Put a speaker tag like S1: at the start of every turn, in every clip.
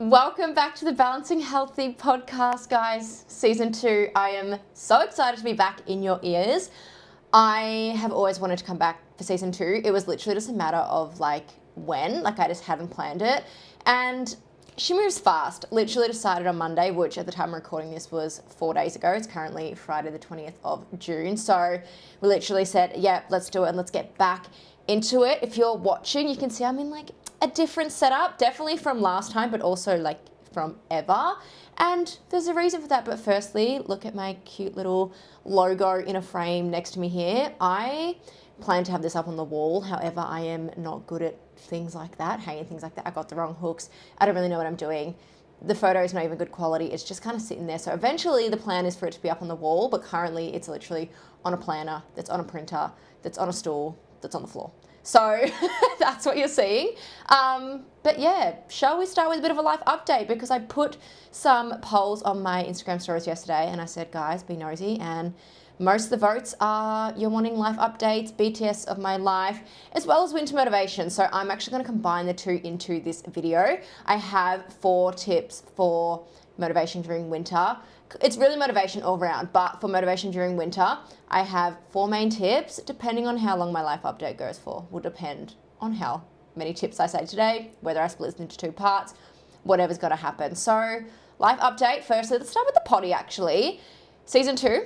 S1: Welcome back to the Balancing Healthy podcast, guys. Season 2. I am so excited to be back in your ears. I have always wanted to come back for season 2. It was literally just a matter of when, I just hadn't planned it. And she moves fast. Literally decided on Monday, which at the time I'm recording this was 4 days ago. It's currently Friday the 20th of June. So we literally said, yeah, let's do it and let's get back into it. If you're watching, you can see I'm in a different setup, definitely from last time, but also from ever. And there's a reason for that. But firstly, look at my cute little logo in a frame next to me here. I plan to have this up on the wall. However, I am not good at things like that, hanging things like that. I got the wrong hooks. I don't really know what I'm doing. The photo is not even good quality. It's just kind of sitting there. So eventually the plan is for it to be up on the wall, but currently it's literally on a planner, that's on a printer, that's on a stool, that's on the floor. So that's what you're seeing. But yeah, shall we start with a bit of a life update? Because I put some polls on my Instagram stories yesterday and I said, guys, be nosy. And most of the votes are you're wanting life updates, BTS of my life, as well as winter motivation. So I'm actually going to combine the two into this video. I have 4 tips for motivation during winter. It's really motivation all around, but for motivation during winter, I have 4 main tips, depending on how long my life update goes for. Will depend on how many tips I say today, whether I split it into 2 parts, whatever's got to happen. So life update, firstly, let's start with the potty actually. Season 2,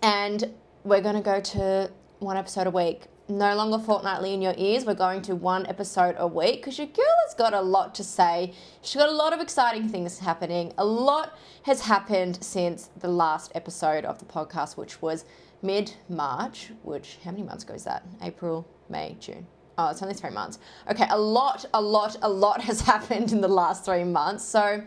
S1: and we're going to go to 1 episode a week. No longer fortnightly in your ears. We're going to 1 episode a week because your girl has got a lot to say. She's got a lot of exciting things happening. A lot has happened since the last episode of the podcast, which was mid-March, which, how many months ago is that? April, May, June. Oh, it's only 3 months. Okay, a lot has happened in the last 3 months. So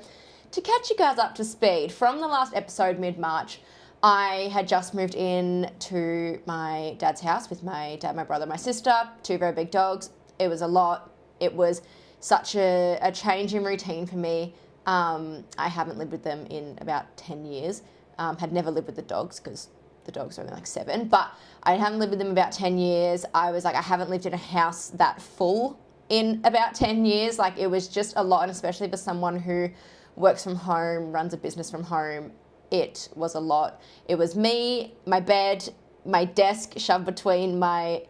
S1: to catch you guys up to speed, from the last episode mid-March, I had just moved in to my dad's house with my dad, my brother, my sister, 2 very big dogs. It was a lot. It was such a change in routine for me. I haven't lived with them in about 10 years. Had never lived with the dogs because the dogs are only 7, but I haven't lived with them about 10 years. I was I haven't lived in a house that full in about 10 years. It was just a lot, and especially for someone who works from home, runs a business from home, it was a lot. It was me, my bed, my desk shoved between my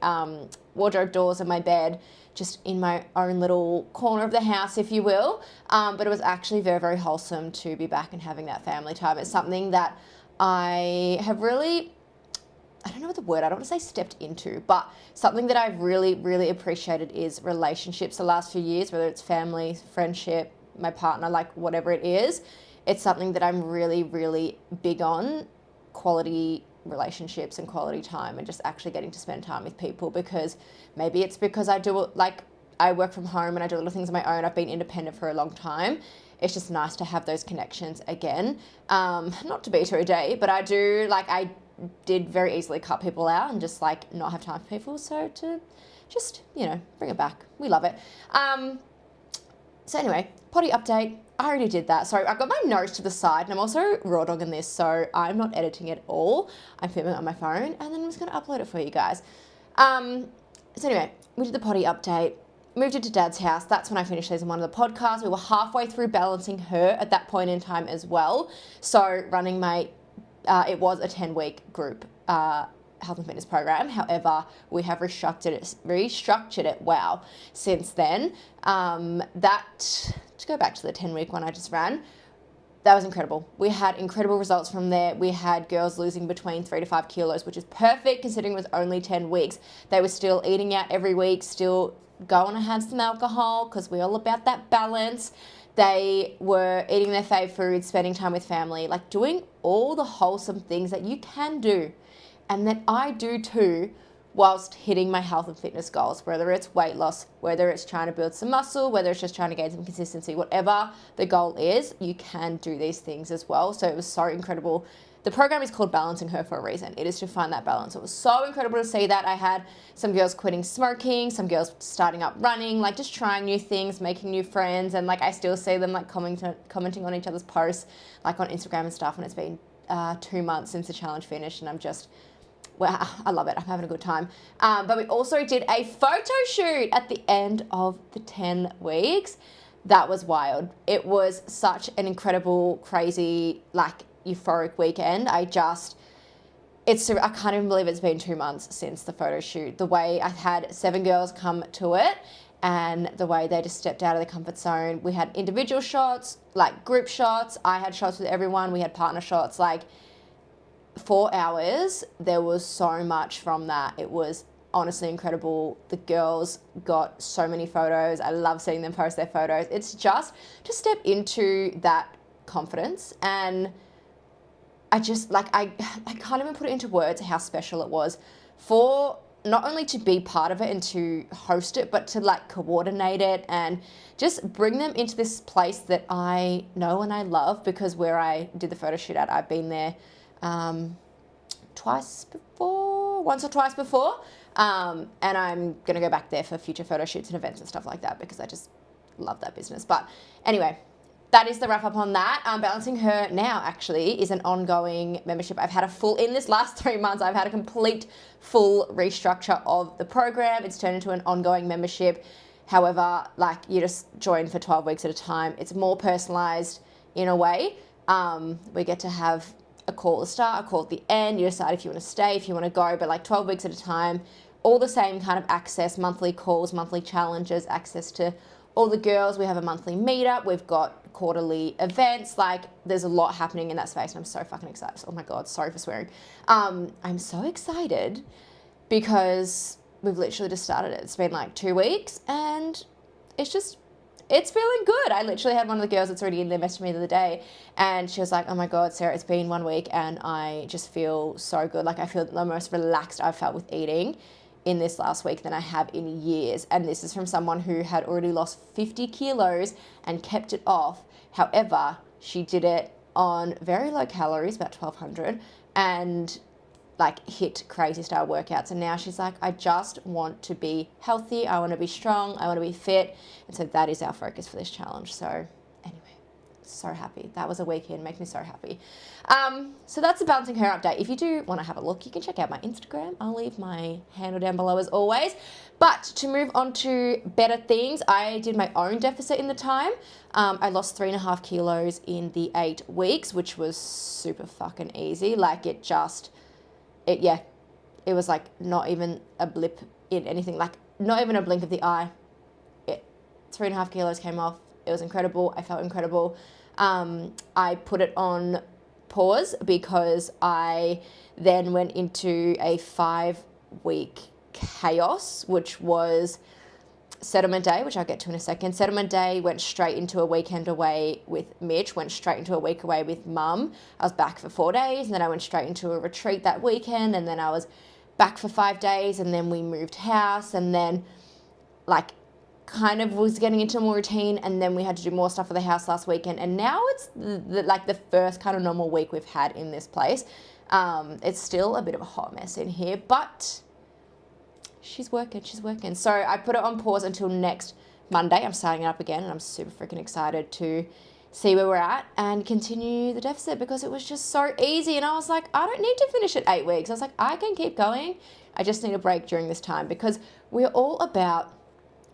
S1: wardrobe doors and my bed, just in my own little corner of the house, if you will. But it was actually very, very wholesome to be back and having that family time. It's something that I have really, I don't know what the word, I don't want to say stepped into, but something that I've really, really appreciated is relationships the last few years, whether it's family, friendship, my partner, whatever it is. It's something that I'm really, really big on, quality relationships and quality time and just actually getting to spend time with people, because maybe it's because I do I work from home and I do a lot of things on my own. I've been independent for a long time. It's just nice to have those connections again. Not to be too day, but I do, I did very easily cut people out and just not have time for people. So to just, bring it back. We love it. So anyway, potty update. I already did that. So I've got my notes to the side and I'm also raw dogging this, so I'm not editing at all. I'm filming it on my phone and then I'm just going to upload it for you guys. So anyway, we did the potty update, moved into Dad's house. That's when I finished season 1 of the podcast. We were halfway through balancing her at that point in time as well. So running my, it was a 10-week group health and fitness program. However, we have restructured it, wow, since then. To go back to the 10-week one I just ran, that was incredible. We had incredible results from there. We had girls losing between 3 to 5 kilos, which is perfect considering it was only 10 weeks. They were still eating out every week, still going to have some alcohol because we're all about that balance. They were eating their fave foods, spending time with family, doing all the wholesome things that you can do and that I do too, whilst hitting my health and fitness goals, whether it's weight loss, whether it's trying to build some muscle, whether it's just trying to gain some consistency, whatever the goal is, you can do these things as well. So it was so incredible. The program is called Balancing Her for a reason. It is to find that balance. It was so incredible to see that. I had some girls quitting smoking, some girls starting up running, just trying new things, making new friends. And I still see them commenting on each other's posts, on Instagram and stuff. And it's been 2 months since the challenge finished and I'm just, wow, I love it. I'm having a good time. But we also did a photo shoot at the end of the 10 weeks. that was wild. It was such an incredible, crazy, like euphoric weekend. I can't even believe it's been 2 months since the photo shoot. The way I had 7 girls come to it and the way they just stepped out of their comfort zone. We had individual shots, like group shots. I had shots with everyone. We had partner shots. Like 4 hours, there was so much from that. It was honestly incredible. The girls got so many photos. I love seeing them post their photos. It's just to step into that confidence, and I just like I can't even put it into words how special it was for not only to be part of it and to host it, but to like coordinate it and just bring them into this place that I know and I love, because where I did the photo shoot at, I've been there once or twice before, and I'm gonna go back there for future photo shoots and events and stuff like that, because I just love that business. But anyway, that is the wrap up on that. Balancing Her now actually is an ongoing membership. I've had in this last 3 months, I've had a complete full restructure of the program. It's turned into an ongoing membership. However, like, you just join for 12 weeks at a time. It's more personalized in a way. We get to have a call at the start, a call at the end. You decide if you want to stay, if you want to go, but like 12 weeks at a time, all the same kind of access, monthly calls, monthly challenges, access to all the girls. We have a monthly meetup. We've got quarterly events. Like, there's a lot happening in that space, and I'm so fucking excited. Oh my God, sorry for swearing. I'm so excited because we've literally just started it. It's been like 2 weeks, and it's feeling good. I literally had one of the girls that's already in there message me the other day, and she was like, oh my God, Sarah, it's been 1 week and I just feel so good. Like, I feel the most relaxed I've felt with eating in this last week than I have in years. And this is from someone who had already lost 50 kilos and kept it off. However, she did it on very low calories, about 1200, and like hit crazy style workouts. And now she's like, I just want to be healthy. I want to be strong. I want to be fit. And so that is our focus for this challenge. So anyway, so happy. That was a weekend. Makes me so happy. So that's the Balancing Her update. If you do want to have a look, you can check out my Instagram. I'll leave my handle down below as always. But to move on to better things, I did my own deficit in the time. I lost 3.5 kilos in the 8 weeks, which was super fucking easy. Like, it was like not even a blip in anything, like not even a blink of the eye. 3.5 kilos came off. It was incredible. I felt incredible. I put it on pause because I then went into a 5-week chaos, which was settlement day, which I'll get to in a second. Settlement day, went straight into a weekend away with Mitch, went straight into a week away with Mum. I was back for 4 days, and then I went straight into a retreat that weekend, and then I was back for 5 days, and then we moved house, and then like kind of was getting into a more routine, and then we had to do more stuff for the house last weekend, and now it's the first kind of normal week we've had in this place. It's still a bit of a hot mess in here, but she's working. So I put it on pause until next Monday. I'm starting it up again, and I'm super freaking excited to see where we're at and continue the deficit, because it was just so easy. And I was like, I don't need to finish at 8 weeks. I was like, I can keep going. I just need a break during this time, because we're all about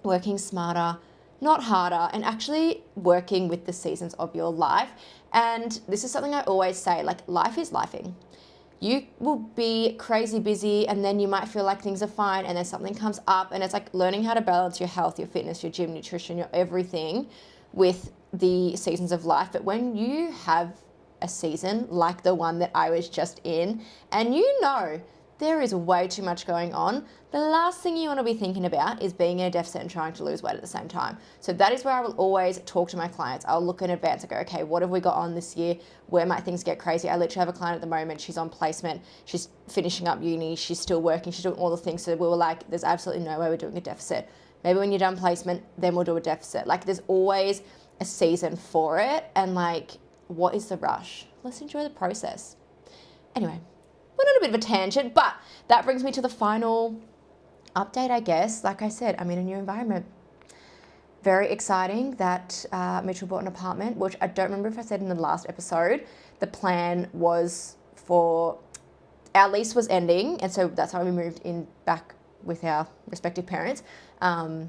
S1: working smarter, not harder, and actually working with the seasons of your life. And this is something I always say, like, life is lifing. You will be crazy busy, and then you might feel like things are fine, and then something comes up, and it's like learning how to balance your health, your fitness, your gym, nutrition, your everything with the seasons of life. But when you have a season like the one that I was just in, and you know there is way too much going on, the last thing you want to be thinking about is being in a deficit and trying to lose weight at the same time. So that is where I will always talk to my clients. I'll look in advance and go, okay, what have we got on this year? Where might things get crazy? I literally have a client at the moment. She's on placement. She's finishing up uni. She's still working. She's doing all the things. So we were like, there's absolutely no way we're doing a deficit. Maybe when you're done placement, then we'll do a deficit. Like, there's always a season for it. And like, what is the rush? Let's enjoy the process. Anyway, went on a bit of a tangent, but that brings me to the final update, I guess. Like I said, I'm in a new environment. Very exciting that Mitchell bought an apartment, which I don't remember if I said in the last episode. The plan was for our lease was ending, and so that's why we moved in back with our respective parents. And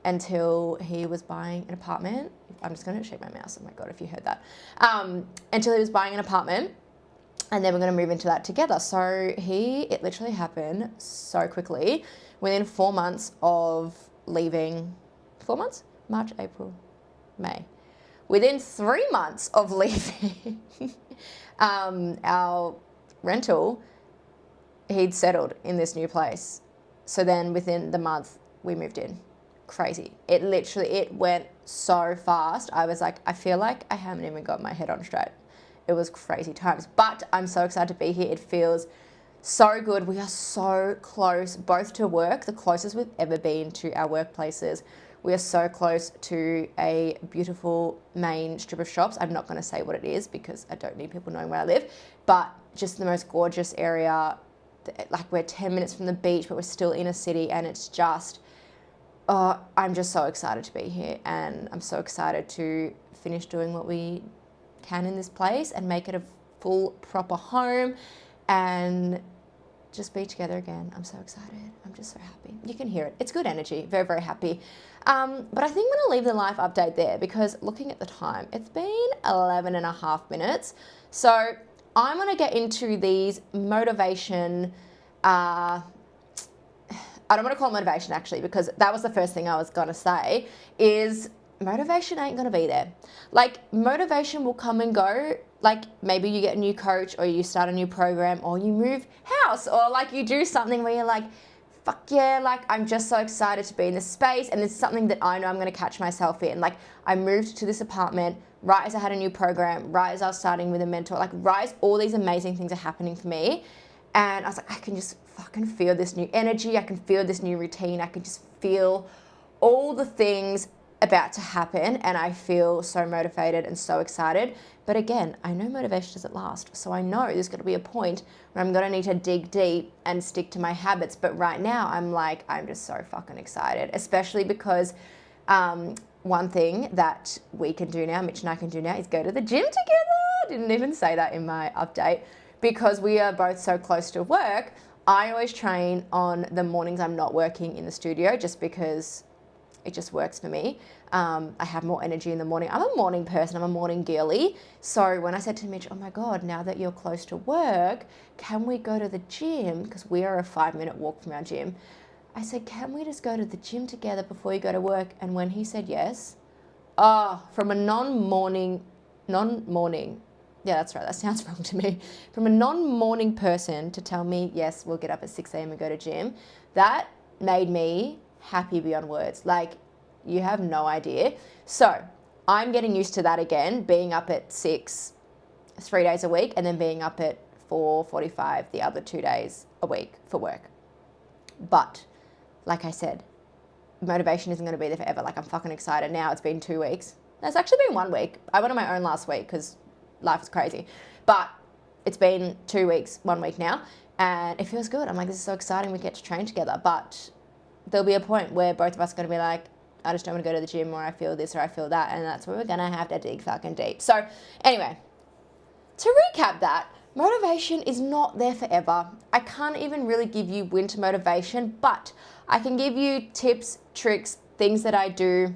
S1: until he was buying an apartment. I'm just going to shake my mouse. Oh my God, if you heard that. Until he was buying an apartment, and then we're going to move into that together. So it literally happened so quickly. Within 4 months of leaving, 4 months? March, April, May. Within 3 months of leaving our rental, he'd settled in this new place. So then within the month, we moved in. Crazy. It went so fast. I was like, I feel like I haven't even got my head on straight. It was crazy times, but I'm so excited to be here. It feels so good. We are so close, both to work, the closest we've ever been to our workplaces. We are so close to a beautiful main strip of shops. I'm not going to say what it is because I don't need people knowing where I live, but just the most gorgeous area. Like, we're 10 minutes from the beach, but we're still in a city, and it's just, I'm just so excited to be here, and I'm so excited to finish doing what we can in this place and make it a full, proper home and just be together again. I'm so excited. I'm just so happy. You can hear it. It's good energy. Very, very happy. But I think I'm going to leave the life update there because looking at the time, it's been 11 and a half minutes. So I'm going to get into these motivation, I don't want to call it motivation actually, because that was the first thing I was going to say, is motivation ain't going to be there. Like, motivation will come and go. Like, maybe you get a new coach, or you start a new program, or you move house, or like you do something where you're like, fuck yeah, like I'm just so excited to be in this space, and it's something that I know I'm going to catch myself in. Like, I moved to this apartment right as I had a new program, right as I was starting with a mentor, like right as all these amazing things are happening for me. And I was like, I can just fucking feel this new energy. I can feel this new routine. I can just feel all the things about to happen, and I feel so motivated and so excited. But again, I know motivation doesn't last, so I know there's going to be a point where I'm going to need to dig deep and stick to my habits. But right now, I'm just so fucking excited, especially because one thing that we can do now, Mitch and I can do now, is go to the gym together. I didn't even say that in my update. Because we are both so close to work, I always train on the mornings I'm not working in the studio, just because it just works for me. I have more energy in the morning. I'm a morning person. I'm a morning girly. So when I said to Mitch, oh my God, now that you're close to work, can we go to the gym? Because we are a 5-minute walk from our gym. I said, can we just go to the gym together before you go to work? And when he said yes, from a non-morning, yeah, that's right, that sounds wrong to me. From a non-morning person to tell me, yes, we'll get up at 6 a.m. and go to gym, that made me happy beyond words. Like, you have no idea. So I'm getting used to that again, being up at 6, 3 days a week, and then being up at 4:45 the other 2 days a week for work. But like I said, motivation isn't going to be there forever. Like, I'm fucking excited now. It's been 2 weeks. It's actually been 1 week. I went on my own last week because life is crazy. But it's been 2 weeks, 1 week now, and it feels good. I'm like, this is so exciting. We get to train together. But there'll be a point where both of us are going to be like, I just don't want to go to the gym, or I feel this or I feel that, and that's where we're going to have to dig fucking deep. So anyway, to recap that, motivation is not there forever. I can't even really give you winter motivation, but I can give you tips, tricks, things that I do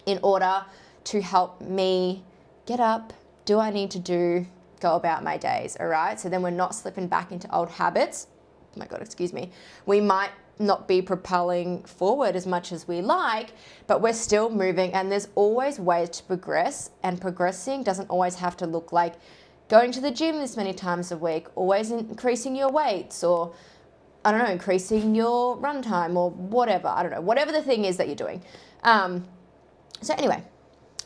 S1: in order to help me get up, do what I need to do, go about my days, all right? So then we're not slipping back into old habits. Oh my God, excuse me. We might not be propelling forward as much as we like, but we're still moving, and there's always ways to progress, and progressing doesn't always have to look like going to the gym this many times a week, always increasing your weights, or I don't know, increasing your run time, or whatever, I don't know, whatever the thing is that you're doing. So anyway,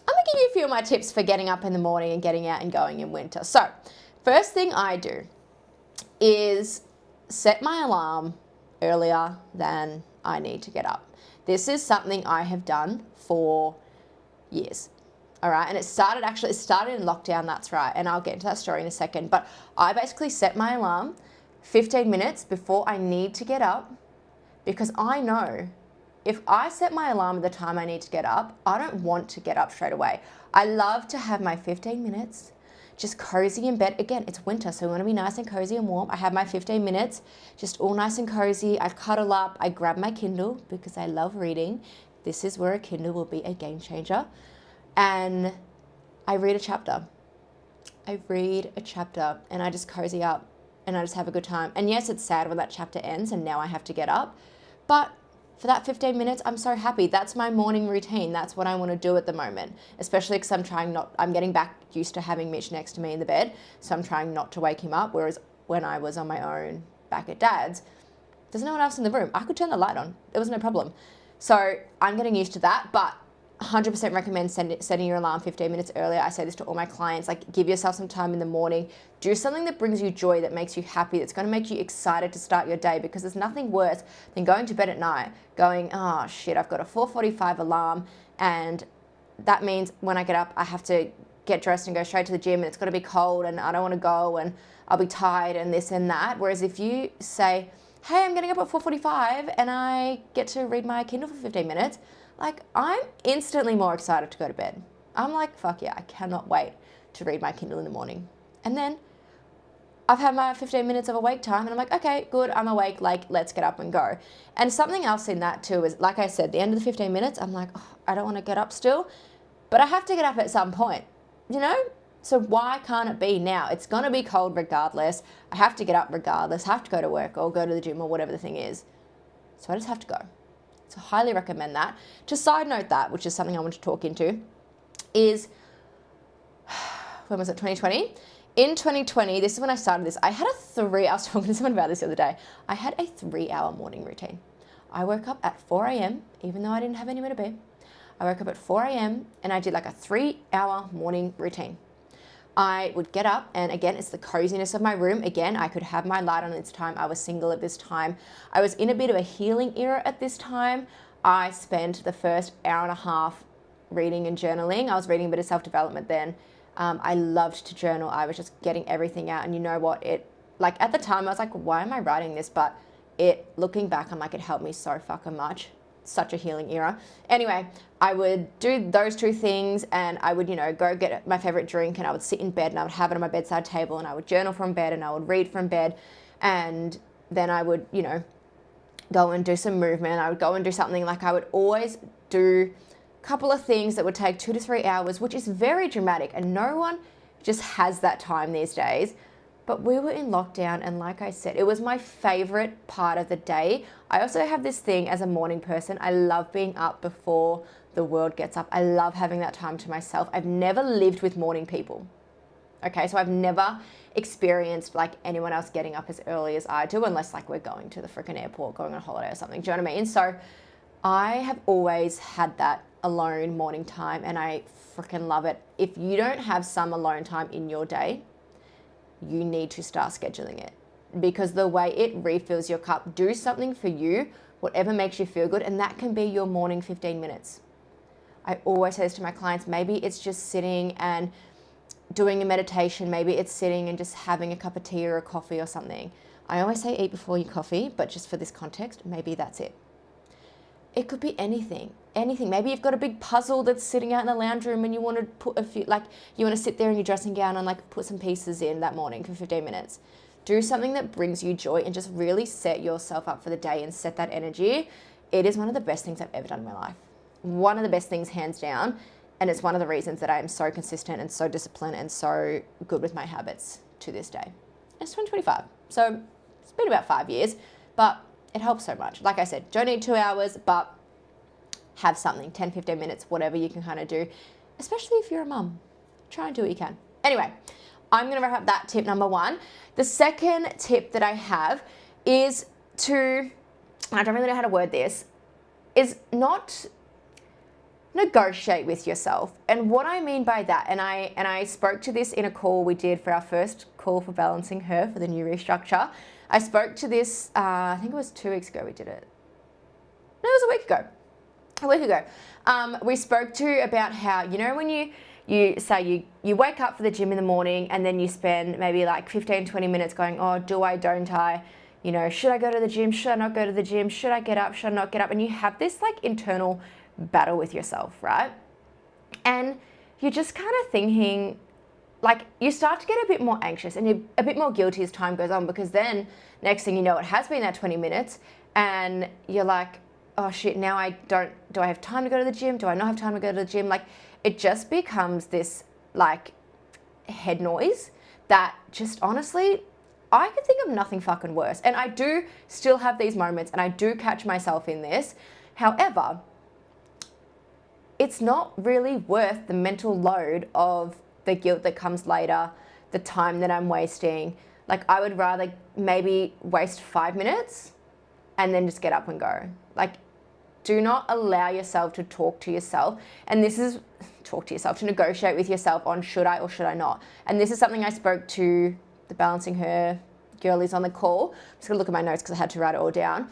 S1: I'm gonna give you a few of my tips for getting up in the morning and getting out and going in winter. So first thing I do is set my alarm earlier than I need to get up. This is something I have done for years. All right, and it started in lockdown, that's right, and I'll get into that story in a second, but I basically set my alarm 15 minutes before I need to get up, because I know if I set my alarm at the time I need to get up, I don't want to get up straight away. I love to have my 15 minutes just cozy in bed. Again, it's winter, so we want to be nice and cozy and warm. I have my 15 minutes, just all nice and cozy. I cuddle up, I grab my Kindle because I love reading, this is where a Kindle will be a game changer. And I read a chapter. And I just cozy up and I just have a good time. And yes, it's sad when that chapter ends and now I have to get up. But for that 15 minutes, I'm so happy. That's my morning routine. That's what I want to do at the moment, especially because I'm getting back used to having Mitch next to me in the bed. So I'm trying not to wake him up. Whereas when I was on my own back at Dad's, there's no one else in the room. I could turn the light on. It was no problem. So I'm getting used to that, but 100% recommend setting your alarm 15 minutes earlier. I say this to all my clients, like give yourself some time in the morning. Do something that brings you joy, that makes you happy, that's going to make you excited to start your day, because there's nothing worse than going to bed at night going, oh shit, I've got a 4:45 alarm and that means when I get up, I have to get dressed and go straight to the gym and it's got to be cold and I don't want to go and I'll be tired and this and that. Whereas if you say, hey, I'm getting up at 4:45 and I get to read my Kindle for 15 minutes, like I'm instantly more excited to go to bed. I'm like, fuck yeah, I cannot wait to read my Kindle in the morning. And then I've had my 15 minutes of awake time and I'm like, okay, good, I'm awake, like let's get up and go. And something else in that too is, like I said, the end of the 15 minutes, I'm like, oh, I don't want to get up still, but I have to get up at some point, you know? So why can't it be now? It's gonna be cold regardless. I have to get up regardless, have to go to work or go to the gym or whatever the thing is. So I just have to go. So highly recommend that. To side note that, which is something I want to talk into, is, when was it, 2020? In 2020, this is when I started this, I was talking to someone about this the other day. I had a 3-hour morning routine. I woke up at 4 a.m., even though I didn't have anywhere to be. I woke up at 4 a.m. and I did like a 3-hour morning routine. I would get up, and again, it's the coziness of my room. Again, I could have my light on at this time. I was single at this time. I was in a bit of a healing era at this time. I spent the first hour and a half reading and journaling. I was reading a bit of self-development then. I loved to journal. I was just getting everything out. And you know what? Like at the time, I was like, why am I writing this? But looking back, I'm like, it helped me so fucking much. Such a healing era. Anyway, I would do those two things and I would, go get my favorite drink and I would sit in bed and I would have it on my bedside table and I would journal from bed and I would read from bed, and then I would, go and do some movement. I would go and do something. Like I would always do a couple of things that would take 2 to 3 hours, which is very dramatic and no one just has that time these days. But we were in lockdown and like I said, it was my favorite part of the day. I also have this thing as a morning person. I love being up before the world gets up. I love having that time to myself. I've never lived with morning people. Okay, so I've never experienced like anyone else getting up as early as I do, unless like we're going to the freaking airport, going on holiday or something. Do you know what I mean? So I have always had that alone morning time and I freaking love it. If you don't have some alone time in your day, you need to start scheduling it, because the way it refills your cup, do something for you, whatever makes you feel good, and that can be your morning 15 minutes. I always say this to my clients, maybe it's just sitting and doing a meditation, maybe it's sitting and just having a cup of tea or a coffee or something. I always say eat before your coffee, but just for this context, maybe that's it. It could be anything. Maybe you've got a big puzzle that's sitting out in the lounge room and you want to put you want to sit there in your dressing gown and like put some pieces in that morning for 15 minutes. Do something that brings you joy and just really set yourself up for the day and set that energy. It is one of the best things I've ever done in my life. One of the best things, hands down. And it's one of the reasons that I am so consistent and so disciplined and so good with my habits to this day. It's 2025. So it's been about 5 years, but it helps so much. Like I said, don't need 2 hours, but have something, 10, 15 minutes, whatever you can kind of do, especially if you're a mum. Try and do what you can. Anyway, I'm going to wrap up that tip number 1. The second tip that I have is to, I don't really know how to word this, is not negotiate with yourself. And what I mean by that, and I spoke to this in a call we did for our first call for balancing her for the new restructure. I spoke to this, I think it was 2 weeks ago we did it. No, it was a week ago. We spoke to about how, when you say you wake up for the gym in the morning and then you spend maybe like 15, 20 minutes going, oh, do I, don't I? Should I go to the gym? Should I not go to the gym? Should I get up? Should I not get up? And you have this like internal battle with yourself, right? And you're just kind of thinking, like you start to get a bit more anxious and you're a bit more guilty as time goes on, because then next thing you know, it has been that 20 minutes and you're like, oh shit, now do I have time to go to the gym? Do I not have time to go to the gym? Like, it just becomes this like head noise that just honestly, I could think of nothing fucking worse. And I do still have these moments and I do catch myself in this. However, it's not really worth the mental load of the guilt that comes later, the time that I'm wasting. Like, I would rather maybe waste 5 minutes and then just get up and go. Like, do not allow yourself to talk to yourself. And this is to negotiate with yourself on should I or should I not. And this is something I spoke to the Balancing Her girlies on the call. I'm just gonna look at my notes because I had to write it all down.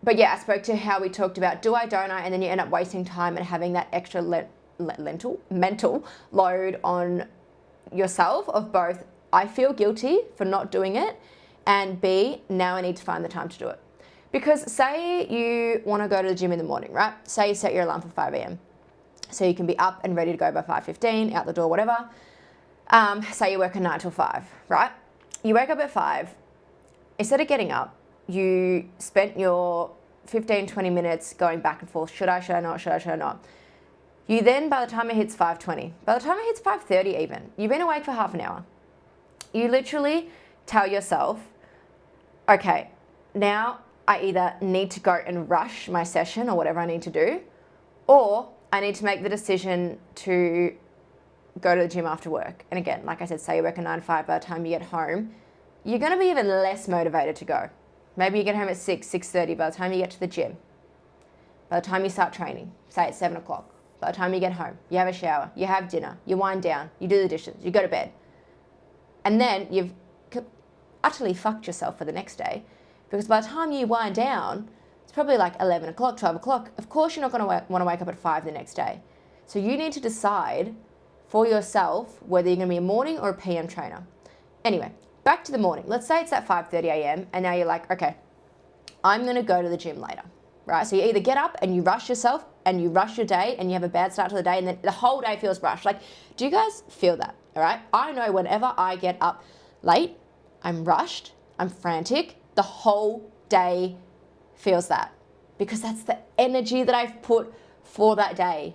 S1: But yeah, I spoke to how we talked about do I, don't I, and then you end up wasting time and having that extra mental load on yourself of both, I feel guilty for not doing it, and B, now I need to find the time to do it. Because say you want to go to the gym in the morning, right? Say you set your alarm for 5 a.m. So you can be up and ready to go by 5:15, out the door, whatever. Say you work a 9 till 5, right? You wake up at 5. Instead of getting up, you spent your 15, 20 minutes going back and forth. Should I not? Should I not? You then, by the time it hits 5:20, by the time it hits 5:30 even, you've been awake for half an hour. You literally tell yourself, okay, now I either need to go and rush my session or whatever I need to do, or I need to make the decision to go to the gym after work. And again, like I said, say you work a 9 to 5, by the time you get home, you're going to be even less motivated to go. Maybe you get home at 6, 6:30 by the time you get to the gym. By the time you start training, say it's 7 o'clock. By the time you get home, you have a shower, you have dinner, you wind down, you do the dishes, you go to bed. And then you've utterly fucked yourself for the next day, because by the time you wind down, it's probably like 11 o'clock, 12 o'clock. Of course you're not going to want to wake up at 5 the next day. So you need to decide for yourself whether you're going to be a morning or a PM trainer. Anyway, back to the morning. Let's say it's at 5:30 a.m. and now you're like, okay, I'm going to go to the gym later, right? So you either get up and you rush yourself and you rush your day and you have a bad start to the day and then the whole day feels rushed. Like, do you guys feel that? All right. I know whenever I get up late, I'm rushed, I'm frantic. The whole day feels that, because that's the energy that I've put for that day.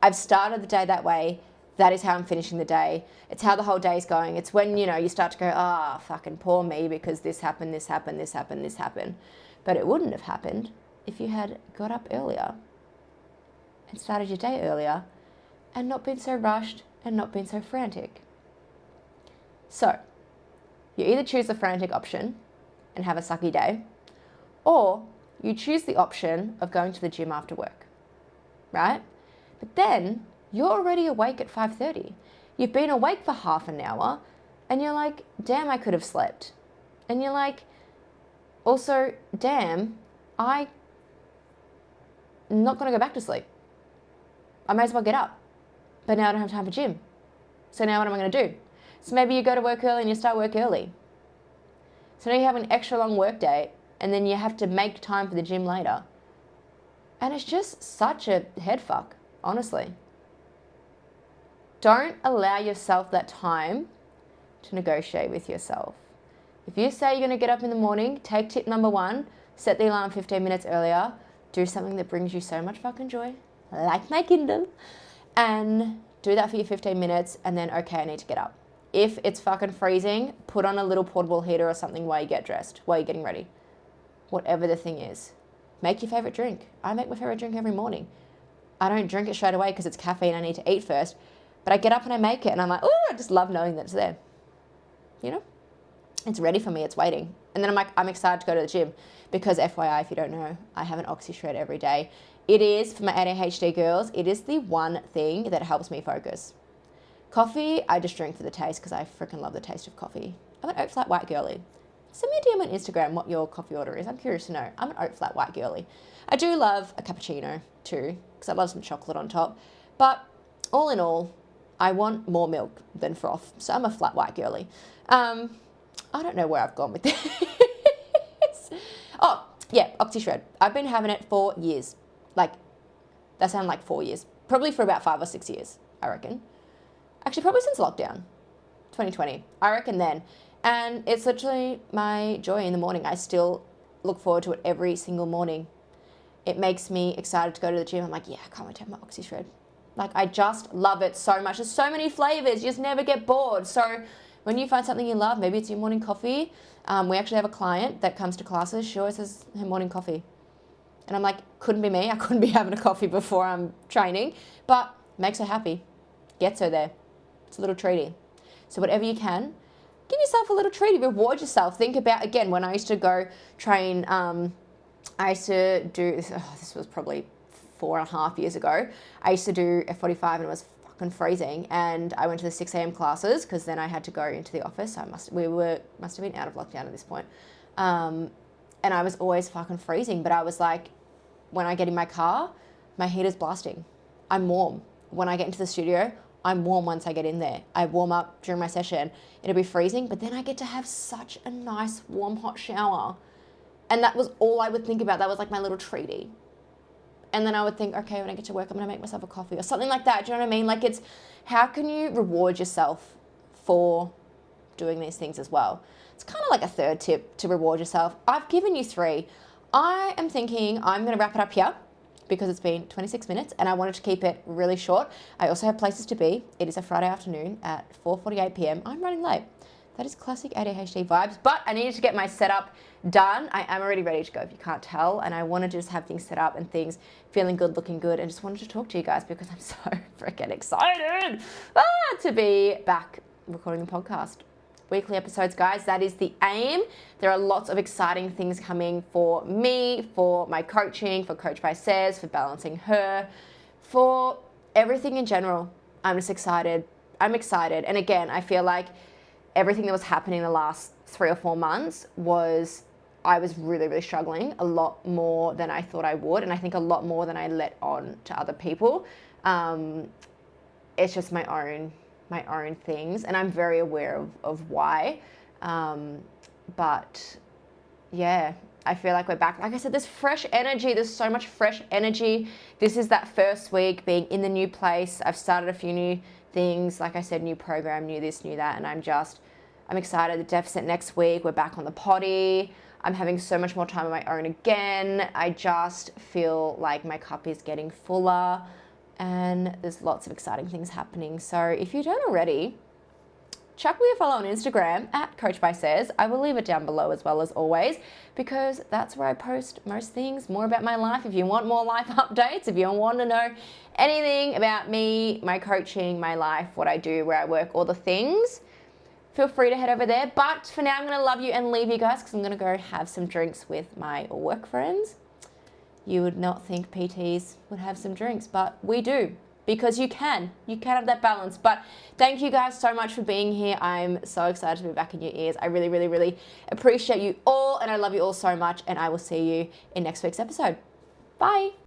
S1: I've started the day that way. That is how I'm finishing the day. It's how the whole day is going. It's when, you start to go, fucking poor me, because this happened, this happened, this happened, this happened. But it wouldn't have happened if you had got up earlier and started your day earlier and not been so rushed and not been so frantic. So, you either choose the frantic option and have a sucky day, or you choose the option of going to the gym after work, right? But then you're already awake at 5:30. You've been awake for half an hour and you're like, damn, I could have slept. And you're like, also, damn, I'm not going to go back to sleep. I may as well get up. But now I don't have time for gym. So now what am I going to do? So maybe you go to work early and you start work early. So now you have an extra long work day and then you have to make time for the gym later. And it's just such a head fuck, honestly. Don't allow yourself that time to negotiate with yourself. If you say you're going to get up in the morning, take tip number 1, set the alarm 15 minutes earlier, do something that brings you so much fucking joy, like my Kindle, and do that for your 15 minutes and then, okay, I need to get up. If it's fucking freezing, put on a little portable heater or something while you get dressed, while you're getting ready. Whatever the thing is. Make your favorite drink. I make my favorite drink every morning. I don't drink it straight away because it's caffeine, I need to eat first. But I get up and I make it and I'm like, oh, I just love knowing that it's there. It's ready for me, it's waiting. And then I'm like, I'm excited to go to the gym because FYI, if you don't know, I have an oxy shred every day. It is, for my ADHD girls, it is the one thing that helps me focus. Coffee, I just drink for the taste because I freaking love the taste of coffee. I'm an oat flat white girly. Send me a DM on Instagram what your coffee order is. I'm curious to know. I'm an oat flat white girly. I do love a cappuccino too because I love some chocolate on top. But all in all, I want more milk than froth. So I'm a flat white girly. I don't know where I've gone with this. Oh, yeah, OxyShred. I've been having it for years. Like, that sounded like 4 years. Probably for about 5 or 6 years, I reckon. Actually, probably since lockdown, 2020. I reckon then. And it's literally my joy in the morning. I still look forward to it every single morning. It makes me excited to go to the gym. I'm like, yeah, I can't wait to have my Oxy Shred. Like, I just love it so much. There's so many flavors. You just never get bored. So when you find something you love, maybe it's your morning coffee. We actually have a client that comes to classes. She always has her morning coffee. And I'm like, couldn't be me. I couldn't be having a coffee before I'm training. But makes her happy. Gets her there. It's a little treaty. So whatever you can, give yourself a little treat. Reward yourself. Think about, again, when I used to go train, I used to do, this was probably 4.5 years ago. I used to do F45 and it was fucking freezing. And I went to the 6 a.m. classes because then I had to go into the office. So must have been out of lockdown at this point. And I was always fucking freezing. But I was like, when I get in my car, my heater's blasting. I'm warm. When I get into the studio, I'm warm once I get in there. I warm up during my session. It'll be freezing, but then I get to have such a nice, warm, hot shower. And that was all I would think about. That was like my little treaty. And then I would think, okay, when I get to work, I'm going to make myself a coffee or something like that. Do you know what I mean? Like, it's how can you reward yourself for doing these things as well? It's kind of like a third tip to reward yourself. I've given you 3. I am thinking I'm going to wrap it up here, because it's been 26 minutes and I wanted to keep it really short. I also have places to be. It is a Friday afternoon at 4:48 p.m. I'm running late. That is classic ADHD vibes, but I needed to get my setup done. I am already ready to go if you can't tell, and I wanted to just have things set up and things feeling good, looking good, and just wanted to talk to you guys because I'm so freaking excited to be back recording the podcast. Weekly episodes, guys. That is the aim. There are lots of exciting things coming for me, for my coaching, for Coach by Says, for balancing her, for everything in general. I'm just excited. I'm excited. And again, I feel like everything that was happening the last 3 or 4 months I was really, really struggling a lot more than I thought I would. And I think a lot more than I let on to other people. It's just my own things, and I'm very aware of why. But yeah, I feel like we're back. Like I said, there's fresh energy. There's so much fresh energy. This is that first week being in the new place. I've started a few new things. Like I said, new program, new this, new that. And I'm excited. The deficit next week, we're back on the potty. I'm having so much more time on my own again. I just feel like my cup is getting fuller. And there's lots of exciting things happening. So if you don't already, chuck me a follow on Instagram at Coach by Says. I will leave it down below as well as always, because that's where I post most things, more about my life. If you want more life updates, if you want to know anything about me, my coaching, my life, what I do, where I work, all the things, feel free to head over there. But for now, I'm going to love you and leave you guys because I'm going to go have some drinks with my work friends. You would not think PTs would have some drinks, but we do, because you can have that balance. But thank you guys so much for being here. I'm so excited to be back in your ears. I really, really, really appreciate you all, and I love you all so much, and I will see you in next week's episode. Bye.